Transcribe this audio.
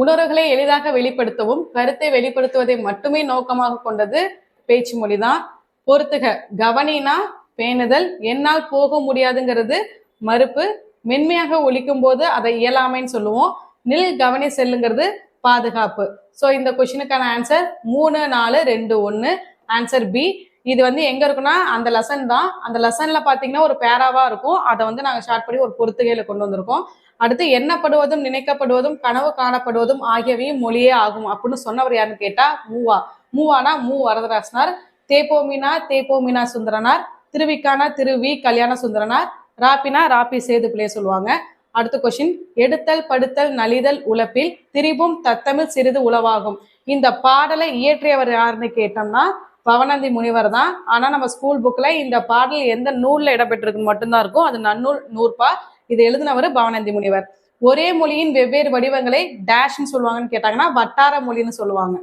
உணர்வுகளை எளிதாக வெளிப்படுத்தவும் கருத்தை வெளிப்படுத்துவதை மட்டுமே நோக்கமாக கொண்டது பேச்சு மொழி தான். பொறுத்துக. கவனினா பேணுதல், என்னால் போக முடியாதுங்கிறது மறுப்பு, மென்மையாக ஒலிக்கும் போது அதை இயலாமைன்னு சொல்லுவோம். நில் கவனி செல்லுங்கிறது பாதுகாப்பு. ஸோ இந்த கொஸ்டினுக்கான ஆன்சர் 3, 4, 2, 1 ஆன்சர் பி. இது எங்க இருக்குன்னா அந்த லெசன் தான். அந்த லெசன்ல பாத்தீங்கன்னா ஒரு பேராவா இருக்கும். அதை நாங்க ஷார்ட் பண்ணி ஒரு பொறுத்துகையில கொண்டு வந்திருக்கோம். அடுத்து எண்ணப்படுவதும் நினைக்கப்படுவதும் கனவு காணப்படுவதும் ஆகியவையும் மொழியே ஆகும் அப்படின்னு சொன்னவர் யாருன்னு கேட்டா மூவா. மூவானா வரதராசனார், தேப்போமினா தேப்போமினா சுந்தரனார், திருவிக்கானா திருவி கல்யாண சுந்தரனார், ராப்பினா ராப்பி சேதுப்பிள்ளைய சொல்லுவாங்க. அடுத்த கொஸ்டின், எடுத்தல் படுத்தல் நலிதல் உழப்பில் திரிபும் தத்தமிழ் சிறிது உளவாகும். இந்த பாடலை இயற்றியவர் யாருன்னு கேட்டோம்னா பவனந்தி முனிவர் தான். ஆனா நம்ம ஸ்கூல் புக்ல இந்த பாடல் எந்த நூல்ல இடம்பெற்றிருக்குன்னு மட்டும்தான் இருக்கும். அது நன்னூல் நூற்பா. இது எழுதினவர் பவனந்தி முனிவர். ஒரே மொழியின் வெவ்வேறு வடிவங்களை டேஷ்ன்னு சொல்லுவாங்கன்னு கேட்டாங்கன்னா வட்டார மொழின்னு சொல்லுவாங்க.